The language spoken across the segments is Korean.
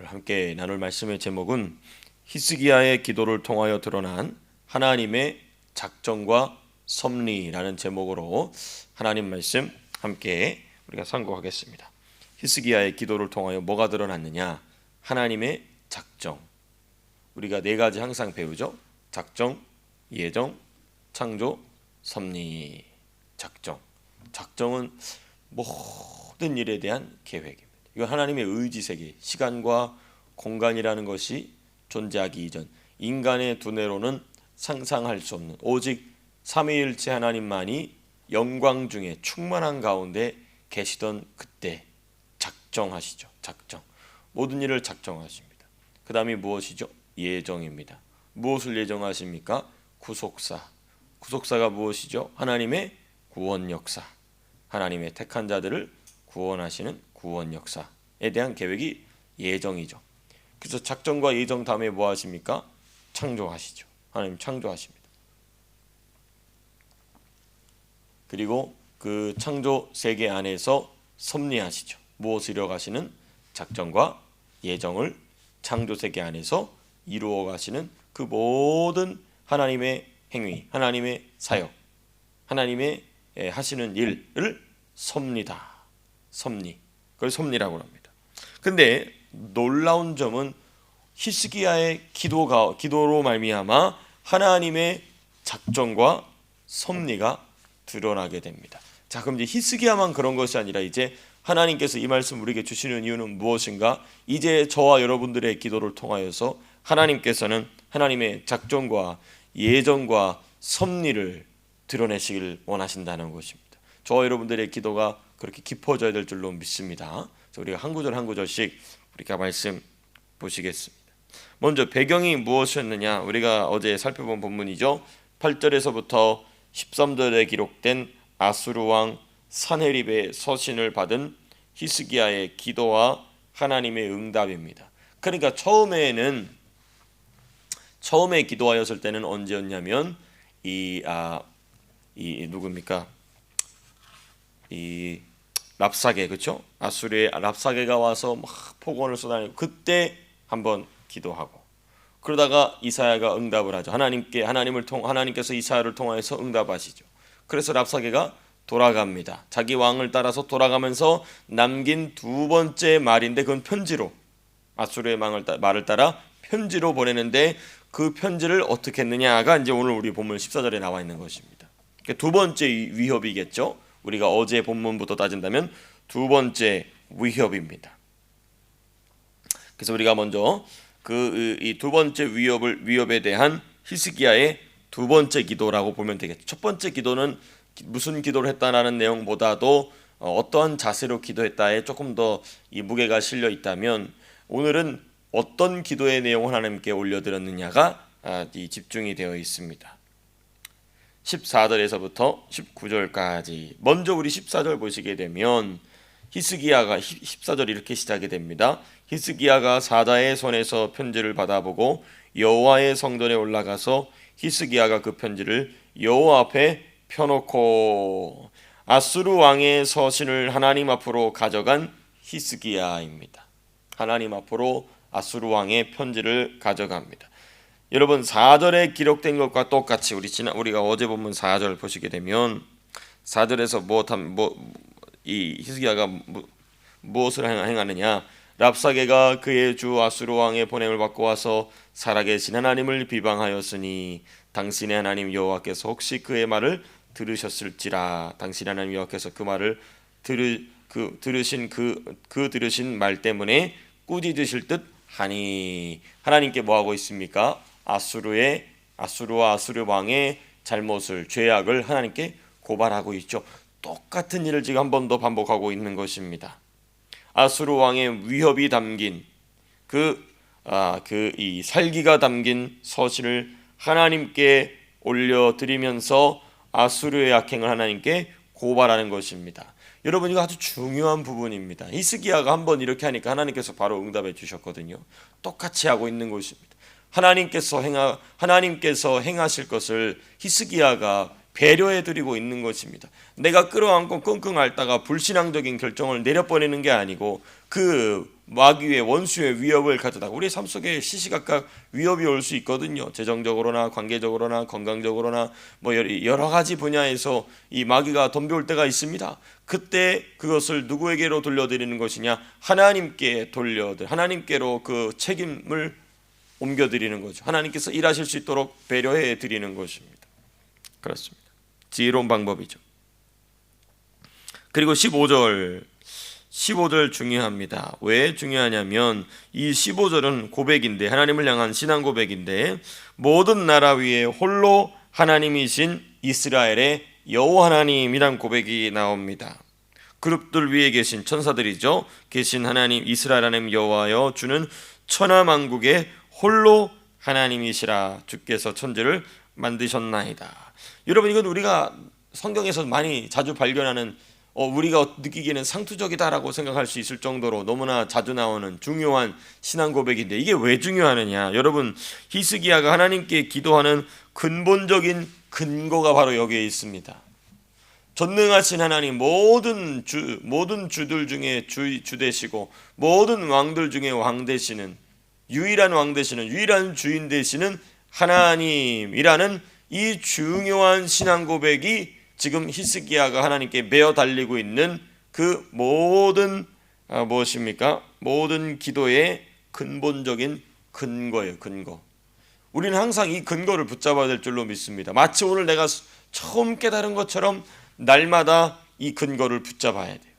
함께 나눌 말씀의 제목은 히스기야의 기도를 통하여 드러난 하나님의 작정과 섭리라는 제목으로 하나님 말씀 함께 우리가 상고하겠습니다. 히스기야의 기도를 통하여 뭐가 드러났느냐? 하나님의 작정. 우리가 네 가지 항상 배우죠. 작정, 예정, 창조, 섭리. 작정. 작정은 모든 일에 대한 계획입니다. 이건 하나님의 의지 세계, 시간과 공간이라는 것이 존재하기 이전 인간의 두뇌로는 상상할 수 없는 오직 삼위일체 하나님만이 영광 중에 충만한 가운데 계시던 그때 작정하시죠. 작정. 모든 일을 작정하십니다. 그 다음이 무엇이죠? 예정입니다. 무엇을 예정하십니까? 구속사. 구속사가 무엇이죠? 하나님의 구원 역사. 하나님의 택한 자들을 구원하시는 구원 역사에 대한 계획이 예정이죠. 그래서 작정과 예정 다음에 뭐 하십니까? 창조하시죠. 하나님 창조하십니다. 그리고 그 창조 세계 안에서 섭리하시죠. 무엇을 이뤄가시는? 작정과 예정을 창조 세계 안에서 이루어 가시는 그 모든 하나님의 행위, 하나님의 사역, 하나님의 하시는 일을 섭리다. 섭리. 그걸 섭리라고 합니다. 근데 놀라운 점은 히스기야의 기도로 말미암아 하나님의 작정과 섭리가 드러나게 됩니다. 자, 그럼 이제 히스기야만 그런 것이 아니라 이제 하나님께서 이 말씀 우리에게 주시는 이유는 무엇인가? 이제 저와 여러분들의 기도를 통하여서 하나님께서는 하나님의 작정과 예정과 섭리를 드러내시길 원하신다는 것입니다. 저와 여러분들의 기도가 그렇게 깊어져야 될 줄로 믿습니다. 그래서 우리가 한 구절 한 구절씩 우리가 말씀 보시겠습니다. 먼저 배경이 무엇이었느냐? 우리가 어제 살펴본 본문이죠. 8절에서부터 13절에 기록된 아수르 왕 산헤립의 서신을 받은 히스기야의 기도와 하나님의 응답입니다. 그러니까 처음에 기도하였을 때는 언제였냐면 이 누굽니까? 이 랍사게, 그렇죠? 아수르의 랍사게가 와서 막 폭언을 쏟아내고 그때 한번 기도하고 그러다가 이사야가 응답을 하죠. 하나님께서 이사야를 통하여서 응답하시죠. 그래서 랍사게가 돌아갑니다. 자기 왕을 따라서 돌아가면서 남긴 두 번째 말인데 그건 편지로 아수르의 말을 따라 편지로 보내는데 그 편지를 어떻게 했느냐가 이제 오늘 우리 본문 14절에 나와 있는 것입니다. 두 번째 위협이겠죠. 우리가 어제 본문부터 따진다면 두 번째 위협입니다. 그래서 우리가 먼저 이 두 번째 위협에 대한 히스기야의 두 번째 기도라고 보면 되겠죠. 첫 번째 기도는 무슨 기도를 했다라는 내용보다도 어떠한 자세로 기도했다에 조금 더 이 무게가 실려 있다면 오늘은 어떤 기도의 내용을 하나님께 올려드렸느냐가 집중이 되어 있습니다. 14절에서부터 19절까지 먼저 우리 14절 보시게 되면 히스기야가 14절이 이렇게 시작이 됩니다. 히스기야가 사자의 손에서 편지를 받아보고 여호와의 성전에 올라가서 히스기야가 그 편지를 여호와 앞에 펴놓고 아수르 왕의 서신을 하나님 앞으로 가져간 히스기야입니다. 하나님 앞으로 아수르 왕의 편지를 가져갑니다. 여러분 4절에 기록된 것과 똑같이 우리가 어제 본문 4절 보시게 되면 4절에서 이 히스기야가 무엇을 행하느냐? 랍사게가 그의 주 아수르 왕의 보냄을 받고 와서 살아계신 하나님을 비방하였으니 당신의 하나님 여호와께서 혹시 그의 말을 들으셨을지라. 당신의 하나님 여호와께서 그 말을 들으신 말 때문에 꾸짖으실 듯 하니. 하나님께 뭐 하고 있습니까? 아수르와 아수르 왕의 잘못을, 죄악을 하나님께 고발하고 있죠. 똑같은 일을 지금 한 번 더 반복하고 있는 것입니다. 아수르 왕의 위협이 담긴 이 살기가 담긴 서신을 하나님께 올려드리면서 아수르의 악행을 하나님께 고발하는 것입니다. 여러분 이거 아주 중요한 부분입니다. 히스기야가 한번 이렇게 하니까 하나님께서 바로 응답해 주셨거든요. 똑같이 하고 있는 것입니다. 하나님께서 행하실 것을 히스기야가 배려해드리고 있는 것입니다. 내가 끌어안고 끙끙 앓다가 불신앙적인 결정을 내려버리는 게 아니고 그 마귀의 원수의 위협을 가져다가 우리 삶 속에 시시각각 위협이 올 수 있거든요. 재정적으로나 관계적으로나 건강적으로나 뭐 여러 가지 분야에서 이 마귀가 덤벼올 때가 있습니다. 그때 그것을 누구에게로 돌려드리는 것이냐? 하나님께로 그 책임을 옮겨드리는 거죠. 하나님께서 일하실 수 있도록 배려해 드리는 것입니다. 그렇습니다. 지혜로운 방법이죠. 그리고 15절 중요합니다. 왜 중요하냐면 이 15절은 고백인데, 하나님을 향한 신앙 고백인데, 모든 나라 위에 홀로 하나님이신 이스라엘의 여호와 하나님이란 고백이 나옵니다. 그룹들 위에 계신 천사들이죠. 계신 하나님 이스라엘 하나님 여호와여, 주는 천하만국의 홀로 하나님이시라. 주께서 천지를 만드셨나이다. 여러분, 이건 우리가 성경에서 많이 자주 발견하는, 우리가 느끼기에는 상투적이다라고 생각할 수 있을 정도로 너무나 자주 나오는 중요한 신앙 고백인데, 이게 왜 중요하느냐? 여러분, 히스기야가 하나님께 기도하는 근본적인 근거가 바로 여기에 있습니다. 전능하신 하나님, 모든 주들 중에 주 되시고 모든 왕들 중에 왕 되시는, 유일한 왕 되시는, 유일한 주인 되시는 하나님이라는 이 중요한 신앙 고백이 지금 히스기야가 하나님께 매어 달리고 있는 그 모든 무엇입니까? 모든 기도의 근본적인 근거예요. 근거. 우리는 항상 이 근거를 붙잡아야 될 줄로 믿습니다. 마치 오늘 내가 처음 깨달은 것처럼 날마다 이 근거를 붙잡아야 돼요.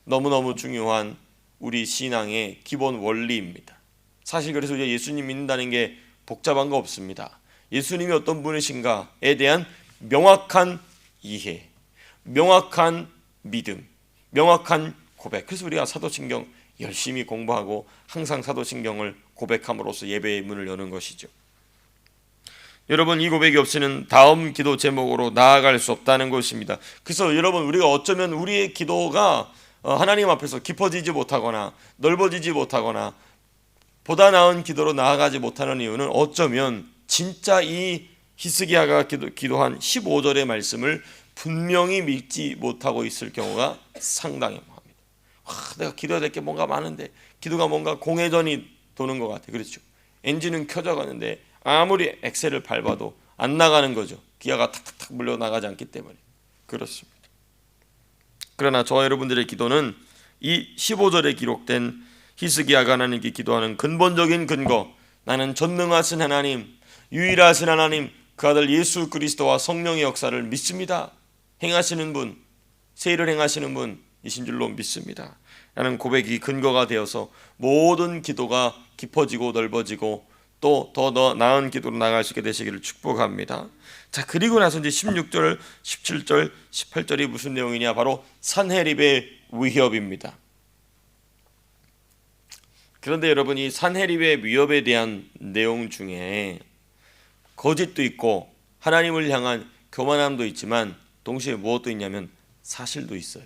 너무너무 중요한 우리 신앙의 기본 원리입니다. 사실 그래서 우리가 예수님 믿는다는 게 복잡한 거 없습니다. 예수님이 어떤 분이신가에 대한 명확한 이해, 명확한 믿음, 명확한 고백. 그래서 우리가 사도신경 열심히 공부하고 항상 사도신경을 고백함으로써 예배의 문을 여는 것이죠. 여러분, 이 고백이 없이는 다음 기도 제목으로 나아갈 수 없다는 것입니다. 그래서 여러분, 우리가 어쩌면 우리의 기도가 하나님 앞에서 깊어지지 못하거나 넓어지지 못하거나 보다 나은 기도로 나아가지 못하는 이유는 어쩌면 진짜 이 히스기야가 기도한 15절의 말씀을 분명히 믿지 못하고 있을 경우가 상당히 많습니다. 내가 기도해야 될 게 뭔가 많은데, 기도가 뭔가 공회전이 도는 것 같아요. 그렇죠? 엔진은 켜져 가는데 아무리 엑셀을 밟아도 안 나가는 거죠. 기아가 탁탁탁 물려 나가지 않기 때문에. 그렇습니다. 그러나 저와 여러분들의 기도는 이 15절에 기록된 히스기야가 하나님께 기도하는 근본적인 근거, 나는 전능하신 하나님, 유일하신 하나님, 그 아들 예수 그리스도와 성령의 역사를 믿습니다. 행하시는 분, 새 일을 행하시는 분이신 줄로 믿습니다. 라는 고백이 근거가 되어서 모든 기도가 깊어지고 넓어지고 또 더 나은 기도로 나아갈 수 있게 되시기를 축복합니다. 자, 그리고 나서 이제 16절, 17절, 18절이 무슨 내용이냐? 바로 산헤립의 위협입니다. 그런데 여러분, 이 산헤립의 위협에 대한 내용 중에 거짓도 있고 하나님을 향한 교만함도 있지만 동시에 무엇도 있냐면 사실도 있어요.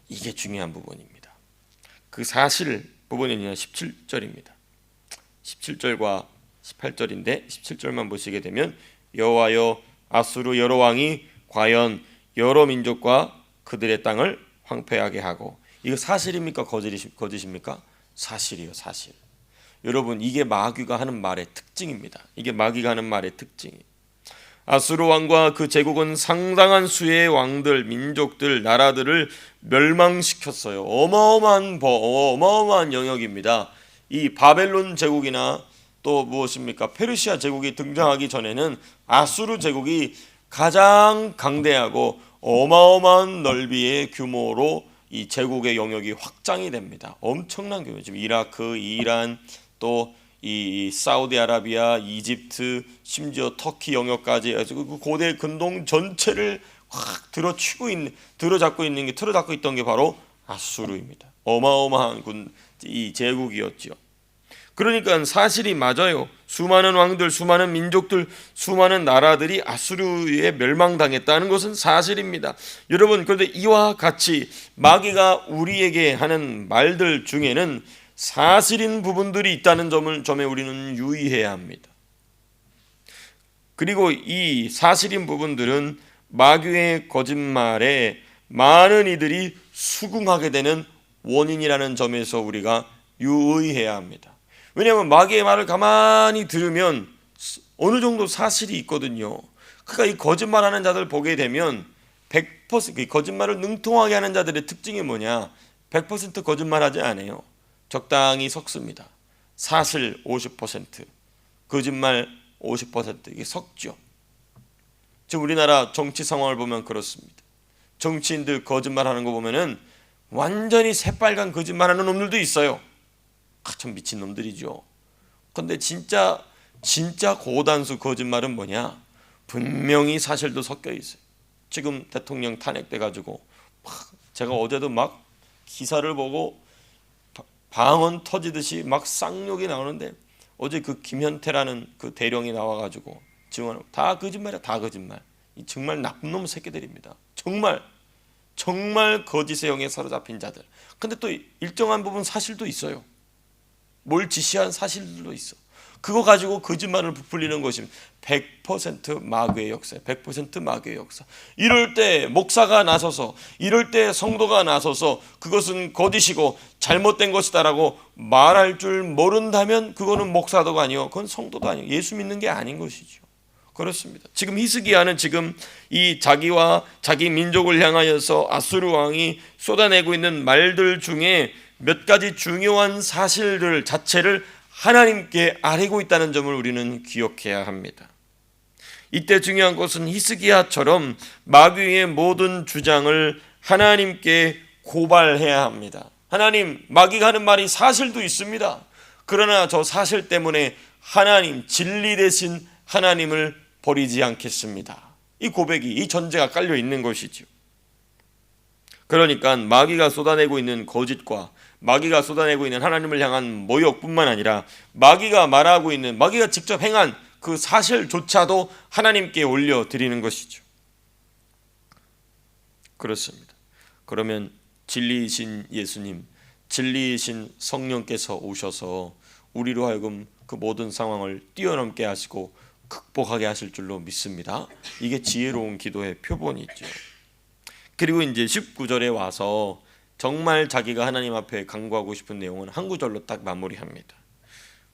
이게 중요한 부분입니다. 그 사실 부분이 17절입니다. 17절과 18절인데 17절만 보시게 되면, 여호와여, 아수르 여러 왕이 과연 여러 민족과 그들의 땅을 황폐하게 하고. 이거 사실입니까? 거짓입니까? 사실이요, 사실. 여러분, 이게 마귀가 하는 말의 특징입니다. 이게 마귀가 하는 말의 특징이에요. 아수르 왕과 그 제국은 상당한 수의 왕들, 민족들, 나라들을 멸망시켰어요. 어마어마한 영역입니다. 이 바벨론 제국이나 또 무엇입니까? 페르시아 제국이 등장하기 전에는 아수르 제국이 가장 강대하고 어마어마한 넓이의 규모로 이 제국의 영역이 확장이 됩니다. 엄청난 규모. 지금 이라크, 이란, 또 이 사우디아라비아, 이집트, 심지어 터키 영역까지 그 고대 근동 전체를 확 틀어잡고 있던 게 바로 아수르입니다. 어마어마한 이 제국이었죠. 그러니까 사실이 맞아요. 수많은 왕들, 수많은 민족들, 수많은 나라들이 아수르에 멸망당했다는 것은 사실입니다. 여러분, 그런데 이와 같이 마귀가 우리에게 하는 말들 중에는 사실인 부분들이 있다는 점에 우리는 유의해야 합니다. 그리고 이 사실인 부분들은 마귀의 거짓말에 많은 이들이 수긍하게 되는 원인이라는 점에서 우리가 유의해야 합니다. 왜냐하면 마귀의 말을 가만히 들으면 어느 정도 사실이 있거든요. 그러니까 이 거짓말하는 자들 보게 되면 100% 거짓말을 능통하게 하는 자들의 특징이 뭐냐? 100% 거짓말하지 않아요. 적당히 섞습니다. 사실 50%, 거짓말 50% 이게 섞죠. 지금 우리나라 정치 상황을 보면 그렇습니다. 정치인들 거짓말하는 거 보면은 완전히 새빨간 거짓말하는 놈들도 있어요. 참 미친 놈들이죠. 근데 진짜 고단수 거짓말은 뭐냐? 분명히 사실도 섞여 있어요. 지금 대통령 탄핵돼 가지고 제가 어제도 막 기사를 보고 방언 터지듯이 막 쌍욕이 나오는데 어제 그 김현태라는 그 대령이 나와가지고 증언하고 다 거짓말이야. 다 거짓말. 이 정말 나쁜 놈 새끼들입니다. 정말 거짓의 영에 사로잡힌 자들. 근데 또 일정한 부분 사실도 있어요. 뭘 지시한 사실들도 있어. 그거 가지고 거짓말을 부풀리는 것입니다. 100% 마귀의 역사예요. 100% 마귀의 역사. 이럴 때 목사가 나서서, 이럴 때 성도가 나서서 그것은 거짓이고 잘못된 것이다라고 말할 줄 모른다면 그거는 목사도 아니요, 그건 성도도 아니요, 예수 믿는 게 아닌 것이죠. 그렇습니다. 지금 히스기야는 지금 이 자기와 자기 민족을 향하여서 아수르 왕이 쏟아내고 있는 말들 중에 몇 가지 중요한 사실들 자체를 하나님께 아뢰고 있다는 점을 우리는 기억해야 합니다. 이때 중요한 것은 히스기야처럼 마귀의 모든 주장을 하나님께 고발해야 합니다. 하나님, 마귀가 하는 말이 사실도 있습니다. 그러나 저 사실 때문에 하나님, 진리 대신 하나님을 버리지 않겠습니다. 이 고백이, 이 전제가 깔려 있는 것이죠. 그러니까 마귀가 쏟아내고 있는 거짓과 마귀가 쏟아내고 있는 하나님을 향한 모욕뿐만 아니라 마귀가 말하고 있는, 마귀가 직접 행한 그 사실조차도 하나님께 올려드리는 것이죠. 그렇습니다. 그러면 진리이신 예수님, 진리이신 성령께서 오셔서 우리로 하여금 그 모든 상황을 뛰어넘게 하시고 극복하게 하실 줄로 믿습니다. 이게 지혜로운 기도의 표본이죠. 그리고 이제 19절에 와서 정말 자기가 하나님 앞에 간구하고 싶은 내용은 한 구절로 딱 마무리합니다.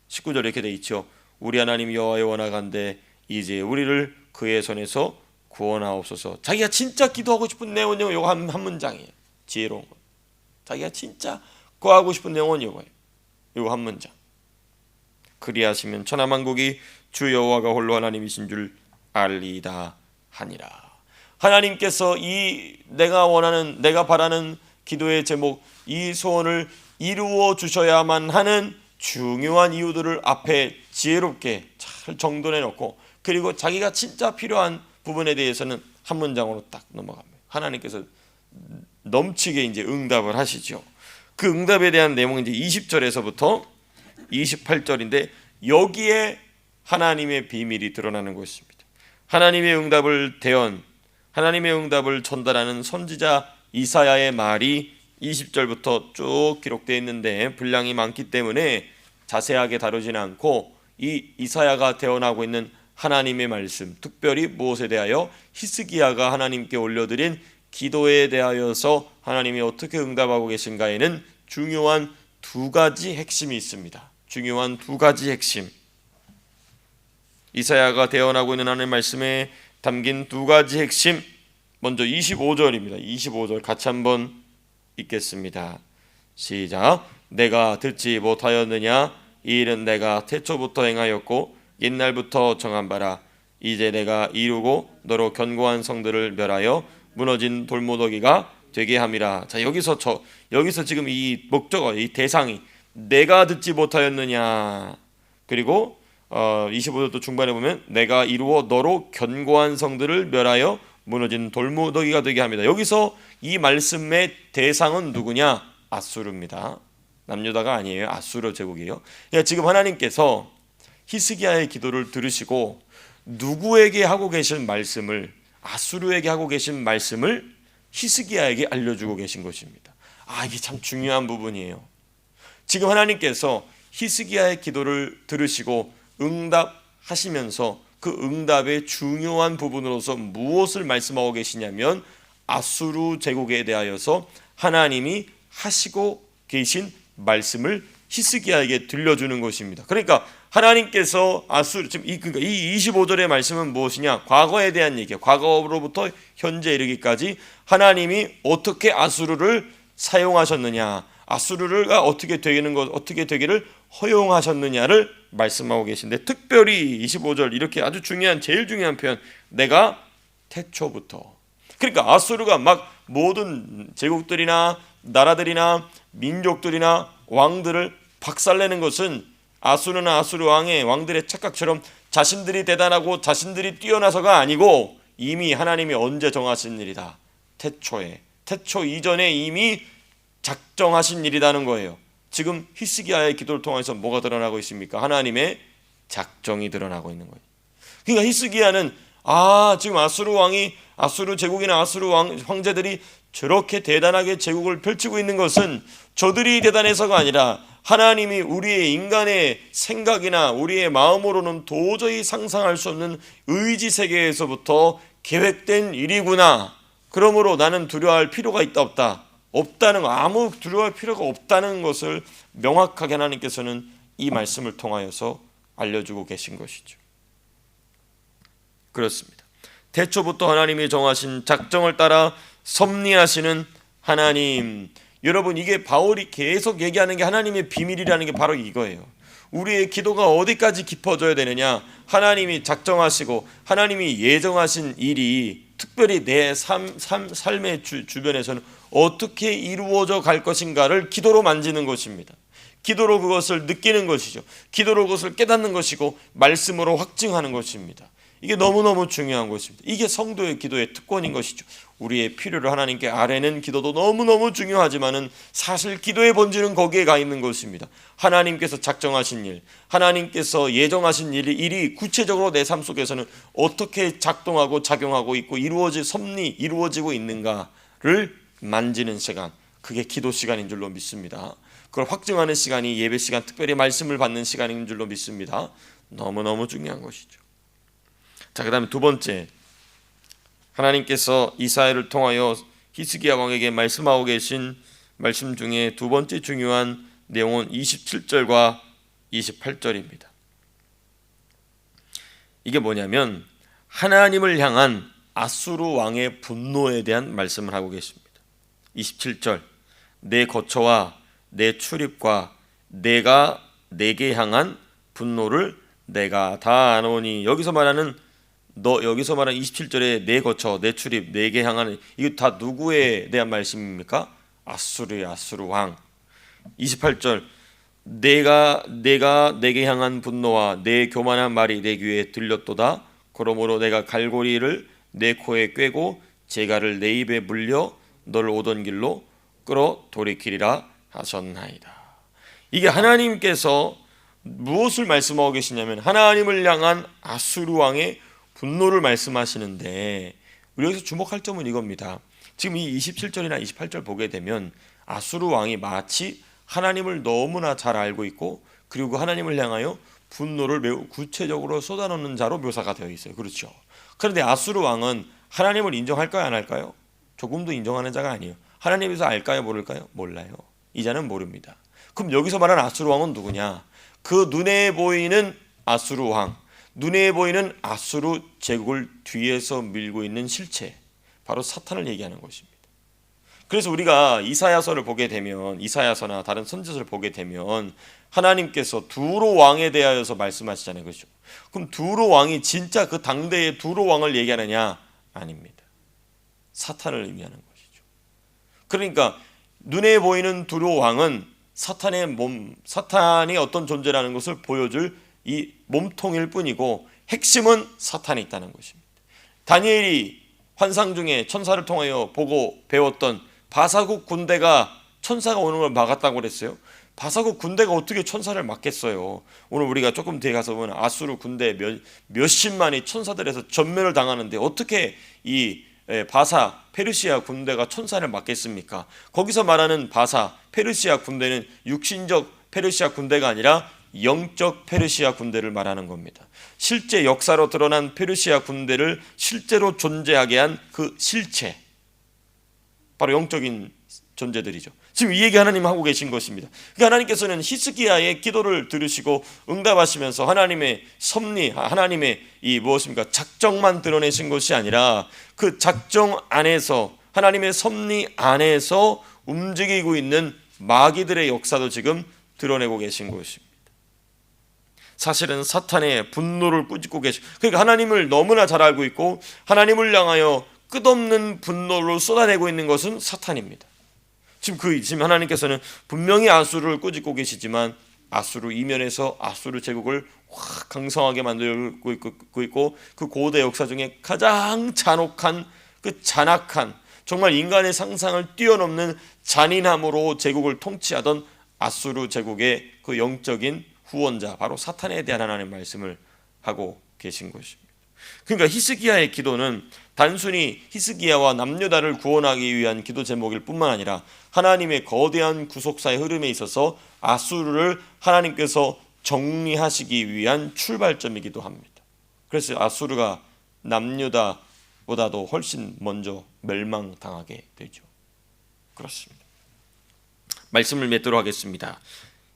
19절에 이렇게 돼 있죠. 우리 하나님 여호와여 원하간대 이제 우리를 그의 손에서 구원하옵소서. 자기가 진짜 기도하고 싶은 내용은 이거 한 문장이에요. 지혜로운 거. 자기가 진짜 구하고 싶은 내용은 이거예요. 이거 한 문장. 그리하시면 천하만국이 주 여호와가 홀로 하나님이신 줄 알리이다 하니라. 하나님께서 이 내가 원하는, 내가 바라는 기도의 제목, 이 소원을 이루어 주셔야만 하는 중요한 이유들을 앞에 지혜롭게 잘 정돈해 놓고, 그리고 자기가 진짜 필요한 부분에 대해서는 한 문장으로 딱 넘어갑니다. 하나님께서 넘치게 이제 응답을 하시죠. 그 응답에 대한 내용은 이제 20절에서부터 28절인데 여기에 하나님의 비밀이 드러나는 것입니다. 하나님의 응답을 하나님의 응답을 전달하는 선지자 이사야의 말이 20절부터 쭉 기록되어 있는데 분량이 많기 때문에 자세하게 다루지는 않고 이 이사야가 대언하고 있는 하나님의 말씀, 특별히 무엇에 대하여 히스기야가 하나님께 올려드린 기도에 대하여서 하나님이 어떻게 응답하고 계신가에는 중요한 두 가지 핵심이 있습니다. 중요한 두 가지 핵심. 이사야가 대언하고 있는 하나님의 말씀에 담긴 두 가지 핵심. 먼저 25절입니다. 25절 같이 한번 읽겠습니다. 시작. 내가 듣지 못하였느냐? 이 일은 내가 태초부터 행하였고 옛날부터 정한 바라. 이제 내가 이루고 너로 견고한 성들을 멸하여 무너진 돌무더기가 되게 함이라. 자, 여기서 지금 이 목적어, 이 대상이 내가 듣지 못하였느냐. 그리고 25절 중반에 보면 내가 이루어 너로 견고한 성들을 멸하여 무너진 돌무더기가 되게 합니다. 여기서 이 말씀의 대상은 누구냐? 아수르입니다. 남유다가 아니에요. 아수르 제국이에요. 그러니까 지금 하나님께서 히스기야의 기도를 들으시고 누구에게 하고 계신 말씀을, 아수르에게 하고 계신 말씀을 히스기야에게 알려주고 계신 것입니다. 이게 참 중요한 부분이에요. 지금 하나님께서 히스기야의 기도를 들으시고 응답하시면서 그 응답의 중요한 부분으로서 무엇을 말씀하고 계시냐면 아수르 제국에 대하여서 하나님이 하시고 계신 말씀을 히스기야에게 들려주는 것입니다. 그러니까 하나님께서 아수르, 지금 이 25절의 말씀은 무엇이냐? 과거에 대한 얘기예요. 과거로부터 현재 이르기까지 하나님이 어떻게 아수르를 사용하셨느냐, 아수르가 어떻게 되기를 허용하셨느냐를 말씀하고 계신데, 특별히 25절 이렇게 아주 중요한, 제일 중요한 표현, 내가 태초부터. 그러니까 아수르가 막 모든 제국들이나 나라들이나 민족들이나 왕들을 박살내는 것은 아수르나 아수르 왕들의 착각처럼 자신들이 대단하고 자신들이 뛰어나서가 아니고 이미 하나님이 언제 정하신 일이다. 태초 이전에 이미 작정하신 일이라는 거예요. 지금 히스기야의 기도를 통해서 뭐가 드러나고 있습니까? 하나님의 작정이 드러나고 있는 거예요. 그러니까 히스기야는 지금 아수르 제국이나 아수르 황제들이 저렇게 대단하게 제국을 펼치고 있는 것은 저들이 대단해서가 아니라 하나님이 우리의 인간의 생각이나 우리의 마음으로는 도저히 상상할 수 없는 의지 세계에서부터 계획된 일이구나. 그러므로 나는 두려워할 필요가 없다는 거, 아무 두려워할 필요가 없다는 것을 명확하게 하나님께서는 이 말씀을 통하여서 알려주고 계신 것이죠. 그렇습니다. 태초부터 하나님이 정하신 작정을 따라 섭리하시는 하나님. 여러분, 이게 바울이 계속 얘기하는 게 하나님의 비밀이라는 게 바로 이거예요. 우리의 기도가 어디까지 깊어져야 되느냐? 하나님이 작정하시고 하나님이 예정하신 일이 특별히 내 삶의 주변에서는 어떻게 이루어져 갈 것인가를 기도로 만지는 것입니다. 기도로 그것을 느끼는 것이죠. 기도로 그것을 깨닫는 것이고 말씀으로 확증하는 것입니다. 이게 너무너무 중요한 것입니다. 이게 성도의 기도의 특권인 것이죠. 우리의 필요를 하나님께 아뢰는 기도도 너무너무 중요하지만은 사실 기도의 본질은 거기에 가 있는 것입니다. 하나님께서 작정하신 일, 하나님께서 예정하신 일이 구체적으로 내 삶 속에서는 어떻게 작동하고 작용하고 있고 이루어지고 있는가를 만지는 시간, 그게 기도 시간인 줄로 믿습니다. 그걸 확증하는 시간이 예배 시간, 특별히 말씀을 받는 시간인 줄로 믿습니다. 너무너무 중요한 것이죠. 자, 그 다음에 두 번째, 하나님께서 이사야를 통하여 히스기야 왕에게 말씀하고 계신 말씀 중에 두 번째 중요한 내용은 27절과 28절입니다. 이게 뭐냐면 하나님을 향한 아수르 왕의 분노에 대한 말씀을 하고 계십니다. 27절, 내 거처와 내 출입과 내가 내게 향한 분노를 내가 다 아노니. 여기서 말하는 27절에 내 거처, 내 출입, 내게 향하는, 이거 다 누구에 대한 말씀입니까? 아수르 왕. 28절, 내가 내게 향한 분노와 내 교만한 말이 내 귀에 들렸도다. 그러므로 내가 갈고리를 내 코에 꿰고 재갈을 내 입에 물려 너를 오던 길로 끌어 돌이키리라 하셨나이다. 이게 하나님께서 무엇을 말씀하고 계시냐면 하나님을 향한 아수르 왕의 분노를 말씀하시는데, 우리 여기서 주목할 점은 이겁니다. 지금 이 27절이나 28절 보게 되면 아수르 왕이 마치 하나님을 너무나 잘 알고 있고, 그리고 하나님을 향하여 분노를 매우 구체적으로 쏟아놓는 자로 묘사가 되어 있어요. 그렇죠? 그런데 아수르 왕은 하나님을 인정할까요, 안 할까요? 조금도 인정하는 자가 아니에요. 하나님에서 알까요, 모를까요? 몰라요. 이 자는 모릅니다. 그럼 여기서 말하는 아수르 왕은 누구냐? 그 눈에 보이는 아수르 왕, 눈에 보이는 아수르 제국을 뒤에서 밀고 있는 실체, 바로 사탄을 얘기하는 것입니다. 그래서 우리가 이사야서를 보게 되면, 이사야서나 다른 선지서를 보게 되면 하나님께서 두로 왕에 대하여서 말씀하시잖아요. 그렇죠? 그럼 두로 왕이 진짜 그 당대의 두로 왕을 얘기하느냐? 아닙니다. 사탄을 의미하는 것이죠. 그러니까 눈에 보이는 두로 왕은 사탄이 어떤 존재라는 것을 보여줄 이 몸통일 뿐이고, 핵심은 사탄이 있다는 것입니다. 다니엘이 환상 중에 천사를 통하여 보고 배웠던 바사국 군대가 천사가 오는 걸 막았다고 그랬어요. 바사국 군대가 어떻게 천사를 막겠어요? 오늘 우리가 조금 뒤에 가서 보면 아수르 군대 몇십만이 천사들에서 전멸을 당하는데 어떻게 이 페르시아 군대가 천사를 막겠습니까? 거기서 말하는 페르시아 군대는 육신적 페르시아 군대가 아니라 영적 페르시아 군대를 말하는 겁니다. 실제 역사로 드러난 페르시아 군대를 실제로 존재하게 한 그 실체, 바로 영적인 존재들이죠. 지금 이 얘기 하나님 하고 계신 것입니다. 그러니까 하나님께서는 히스기야의 기도를 들으시고 응답하시면서 하나님의 섭리, 하나님의 이 무엇입니까? 작정만 드러내신 것이 아니라 그 작정 안에서, 하나님의 섭리 안에서 움직이고 있는 마귀들의 역사도 지금 드러내고 계신 것입니다. 사실은 사탄의 분노를 꾸짖고 계시고, 그러니까 하나님을 너무나 잘 알고 있고 하나님을 향하여 끝없는 분노를 쏟아내고 있는 것은 사탄입니다. 지금 하나님께서는 분명히 아수르를 꾸짖고 계시지만 아수르 이면에서 아수르 제국을 확 강성하게 만들고 있고 그 고대 역사 중에 가장 잔혹한, 그 잔악한, 정말 인간의 상상을 뛰어넘는 잔인함으로 제국을 통치하던 아수르 제국의 그 영적인 후원자, 바로 사탄에 대한 하나님의 말씀을 하고 계신 것입니다. 그러니까 히스기야의 기도는 단순히 히스기야와 남유다를 구원하기 위한 기도 제목일 뿐만 아니라 하나님의 거대한 구속사의 흐름에 있어서 아수르를 하나님께서 정리하시기 위한 출발점이기도 합니다. 그래서 아수르가 남유다보다도 훨씬 먼저 멸망당하게 되죠. 그렇습니다. 말씀을 맺도록 하겠습니다.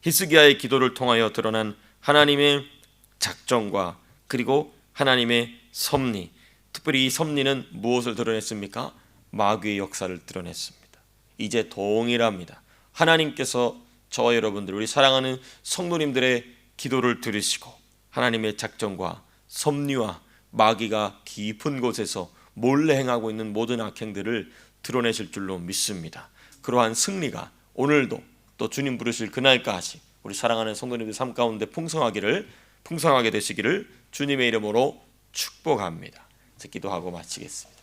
히스기야의 기도를 통하여 드러난 하나님의 작정과 그리고 하나님의 섭리, 특별히 이 섭리는 무엇을 드러냈습니까? 마귀의 역사를 드러냈습니다. 이제 동일합니다. 하나님께서 저와 여러분들, 우리 사랑하는 성도님들의 기도를 들으시고 하나님의 작정과 섭리와 마귀가 깊은 곳에서 몰래 행하고 있는 모든 악행들을 드러내실 줄로 믿습니다. 그러한 승리가 오늘도 또 주님 부르실 그날까지 우리 사랑하는 성도님들 삶 가운데 풍성하게 되시기를 주님의 이름으로 축복합니다. 기도하고 마치겠습니다.